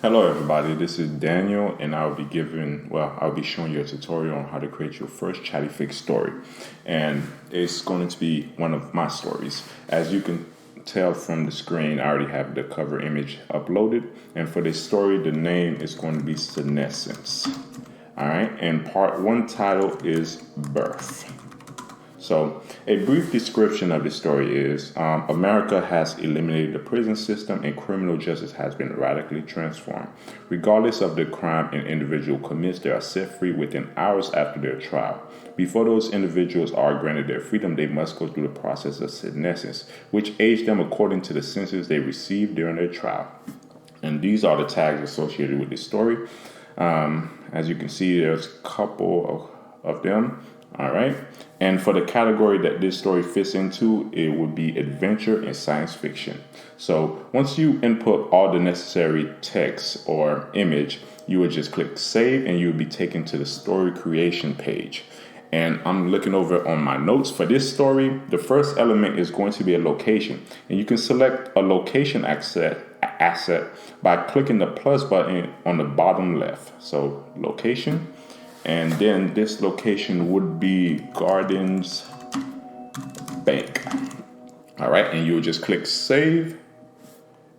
Hello everybody, this is Daniel and I'll be showing you a tutorial on how to create your first ChattyFic story. And it's going to be one of my stories. As you can tell from the screen, I already have the cover image uploaded. And for this story, the name is going to be Senescence. All right, and part one title is Birth. So, a brief description of the story is America has eliminated the prison system and criminal justice has been radically transformed. Regardless of the crime an individual commits, they are set free within hours after their trial. Before those individuals are granted their freedom, they must go through the process of senescence, which age them according to the sentence they received during their trial. And these are the tags associated with this story. As you can see, there's a couple of them. All right. And for the category that this story fits into, it would be adventure and science fiction. So once you input all the necessary text or image, you would just click save and you would be taken to the story creation page. And I'm looking over on my notes for this story. The first element is going to be a location, and you can select a location asset by clicking the plus button on the bottom left. So location. And then this location would be Gardens Bank. All right, and you'll just click save.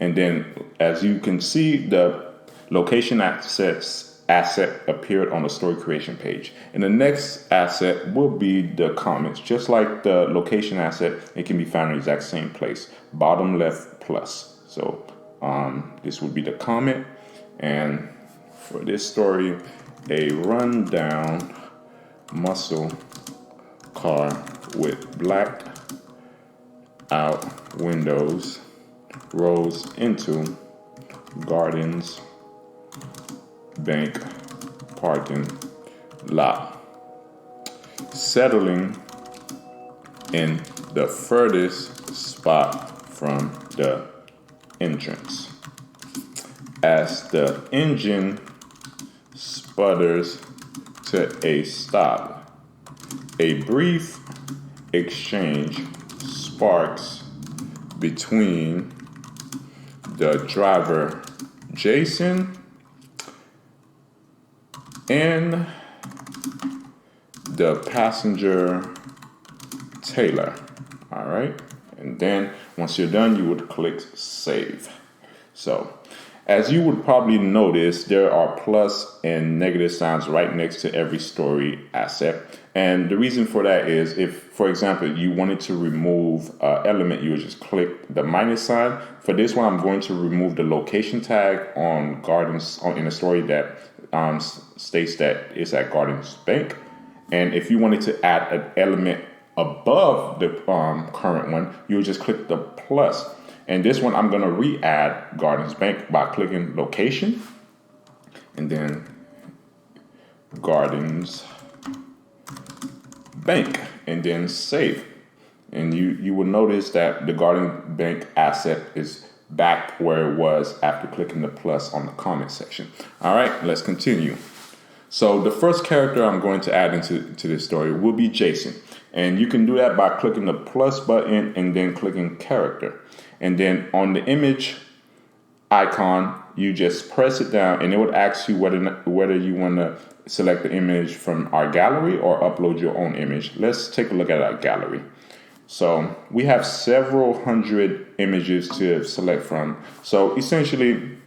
And then as you can see, the location asset appeared on the story creation page. And the next asset will be the comments. Just like the location asset, it can be found in the exact same place, bottom left plus. So this would be the comment. And for this story, a rundown muscle car with blacked out windows rolls into Gardens Bank parking lot, settling in the furthest spot from the entrance. As the engine sputters to a stop, a brief exchange sparks between the driver Jason and the passenger Taylor. All right, and then once you're done, you would click save. So as you would probably notice, there are plus and negative signs right next to every story asset. And the reason for that is if, for example, you wanted to remove an element, you would just click the minus sign. For this one, I'm going to remove the location tag on Gardens in a story that states that it's at Gardens Bank. And if you wanted to add an element above the current one, you would just click the plus. And this one, I'm going to re-add Gardens Bank by clicking location and then Gardens Bank and then save. And you will notice that the Garden Bank asset is back where it was after clicking the plus on the comment section. All right, let's continue. So the first character I'm going to add into this story will be Jason. And you can do that by clicking the plus button and then clicking character. And then on the image icon, you just press it down and it would ask you whether you want to select the image from our gallery or upload your own image. Let's take a look at our gallery. So we have several hundred images to select from. So essentially,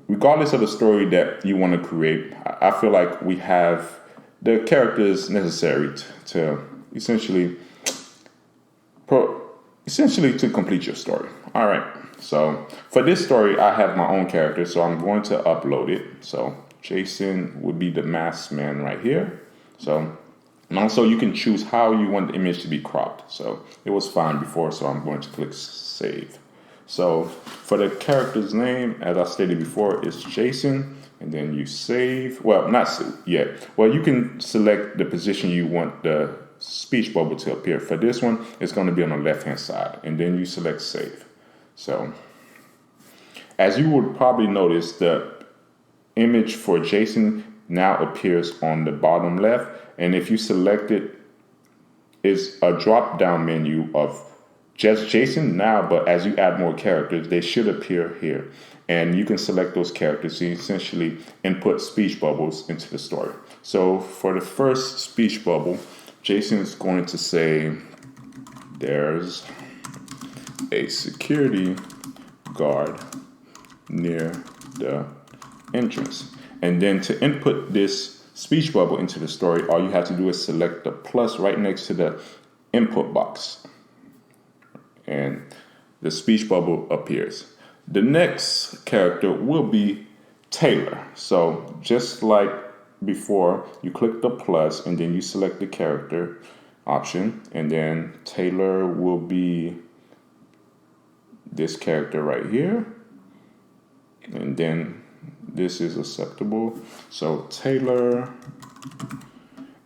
regardless of the story that you want to create, I feel like we have the characters necessary to essentially to complete your story. All right. So for this story, I have my own character, so I'm going to upload it. So Jason would be the masked man right here. So, and also you can choose how you want the image to be cropped. So it was fine before, so I'm going to click save. So for the character's name, as I stated before, is Jason, and then you save. Well, not yet. Well, you can select the position you want the speech bubble to appear. For this one, it's going to be on the left-hand side, and then you select save. So as you would probably notice, the image for Jason now appears on the bottom left, and if you select it, it's a drop-down menu of just Jason now, but as you add more characters, they should appear here. And you can select those characters to essentially input speech bubbles into the story. So for the first speech bubble, Jason is going to say, there's a security guard near the entrance. And then to input this speech bubble into the story, all you have to do is select the plus right next to the input box. And the speech bubble appears. The next character will be Taylor. So just like before, you click the plus and then you select the character option, and then Taylor will be this character right here, and then this is acceptable. So Taylor,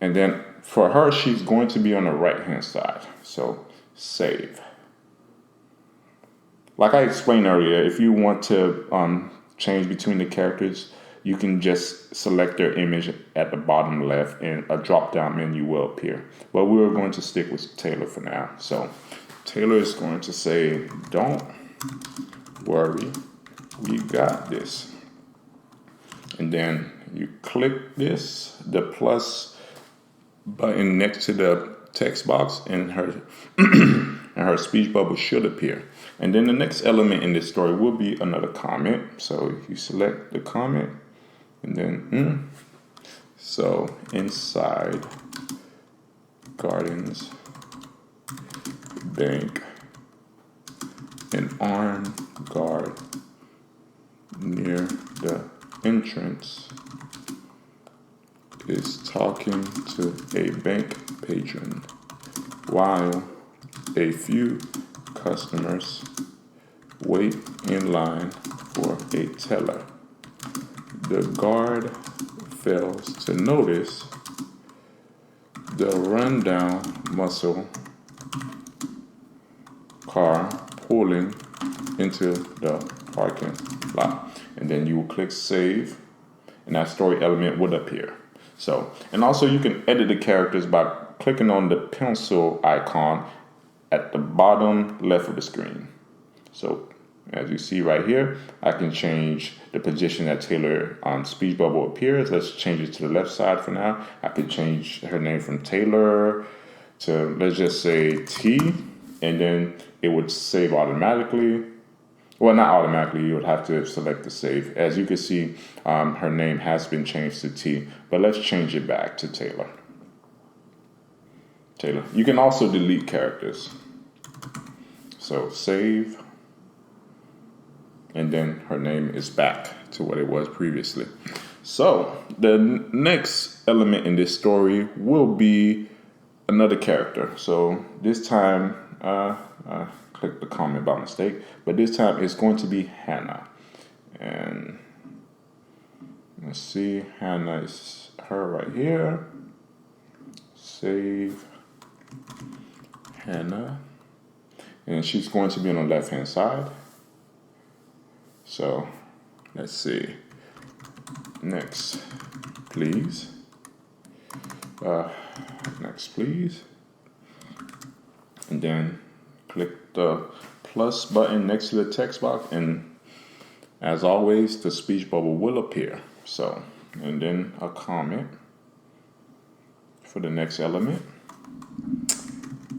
and then for her, she's going to be on the right hand side. So save. Like I explained earlier, if you want to change between the characters, you can just select their image at the bottom left and a drop-down menu will appear. But we're going to stick with Taylor for now. So Taylor is going to say, don't worry, we got this. And then you click the plus button next to the text box, and her speech bubble should appear. And then the next element in this story will be another comment. So you select the comment, and then so inside Gardens Bank, an armed guard near the entrance is talking to a bank patron while a few customers wait in line for a teller. The guard fails to notice the rundown muscle car pulling into the parking lot. And then you will click save, and that story element would appear. So, and also you can edit the characters by clicking on the pencil icon at the bottom left of the screen. So as you see right here, I can change the position that Taylor speech bubble appears. Let's change it to the left side for now. I could change her name from Taylor to, let's just say, T, and then it would save automatically. Well, not automatically, you would have to select the save. As you can see, her name has been changed to T, but let's change it back to Taylor. Taylor. You can also delete characters. So save, and then her name is back to what it was previously. So the next element in this story will be another character. So this time, click the comment by mistake, but this time it's going to be Hannah. And let's see, Hannah is her right here. Save Hannah. And she's going to be on the left hand side. So let's see. Next, please. Next, please. And then click the plus button next to the text box, and as always, the speech bubble will appear. So, and then a comment for the next element.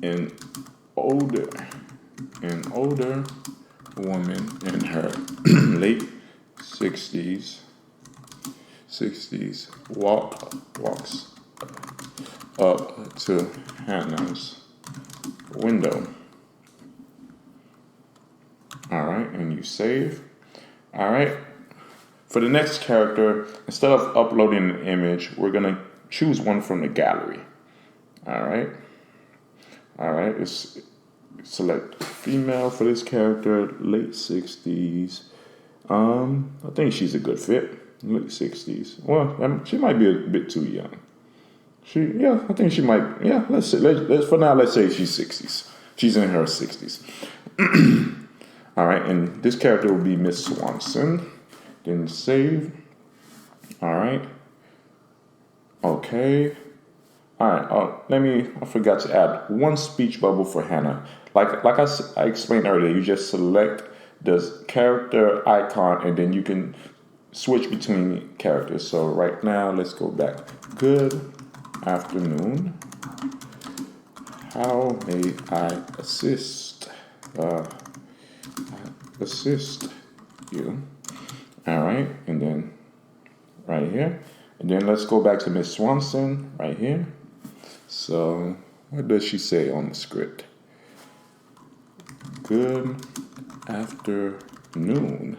An older woman in her late 60s walks up to Hannah's window. All right, and you save. All right. For the next character, instead of uploading an image, we're going to choose one from the gallery. All right. All right. Let's select female for this character, late 60s. I think she's a good fit. Late 60s. Well, she might be a bit too young. I think she might. Yeah, let's say she's 60s. She's in her 60s. All right, and this character will be Miss Swanson. Then save. All right. Okay. All right. I forgot to add one speech bubble for Hannah. I explained earlier, you just select the character icon and then you can switch between characters. So right now, let's go back. Good afternoon. How may I assist you? All right, and then right here, and then let's go back to Miss Swanson right here. So what does she say on the script? Good afternoon.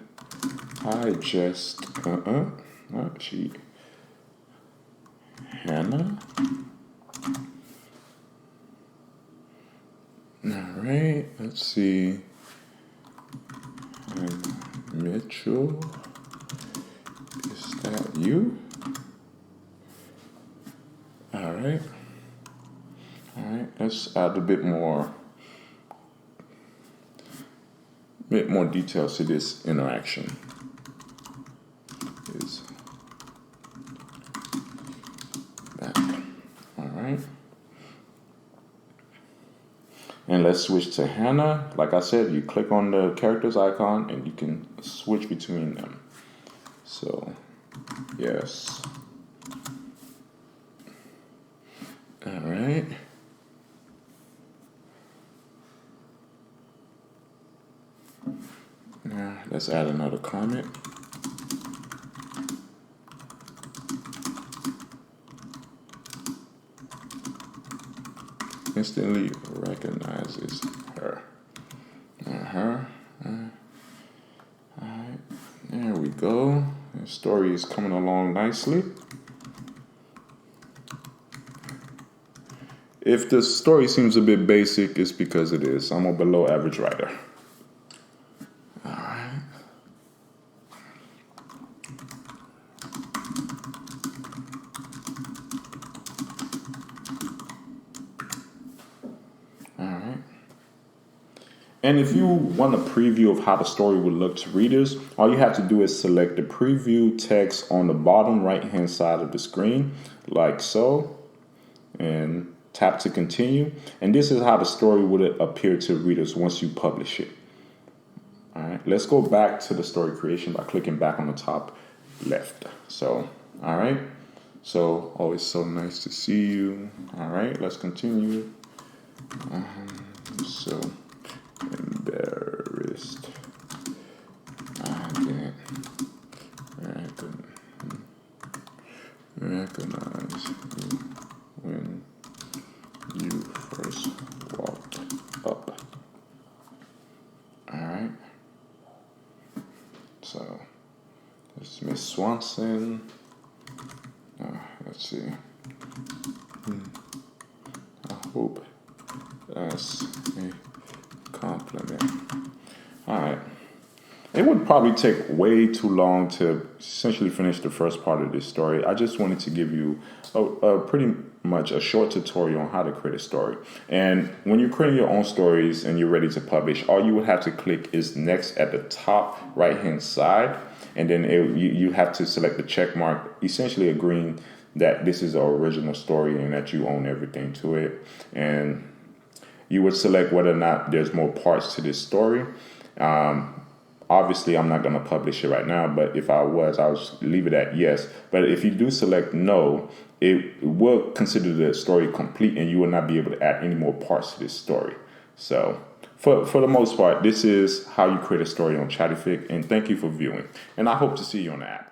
I just Hannah. All right, let's see. Mitchell, is that you? All right. Let's add a bit more details to this interaction. Is back. All right. And let's switch to Hannah. Like I said, you click on the characters icon and you can switch between them. So, yes. All right. Now, let's add another comment. Instantly recognizes her. Alright, there we go. The story is coming along nicely. If the story seems a bit basic, it's because it is. I'm a below average writer. And if you want a preview of how the story would look to readers, all you have to do is select the preview text on the bottom right-hand side of the screen, like so, and tap to continue. And this is how the story would appear to readers once you publish it. All right, let's go back to the story creation by clicking back on the top left. So, all right. So, always so nice to see you. All right, let's continue. So embarrassed. I didn't recognize you when you first walked up. Alright. So this is Miss Swanson. Let's see. I hope that's a compliment. All right. It would probably take way too long to essentially finish the first part of this story. I just wanted to give you a pretty much a short tutorial on how to create a story. And when you're creating your own stories and you're ready to publish, all you would have to click is next at the top right-hand side. And then you have to select the check mark, essentially agreeing that this is the original story and that you own everything to it. And you would select whether or not there's more parts to this story. Obviously, I'm not going to publish it right now, but if I was, I would leave it at yes. But if you do select no, it will consider the story complete and you will not be able to add any more parts to this story. So for the most part, this is how you create a story on ChattyFic, and thank you for viewing. And I hope to see you on the app.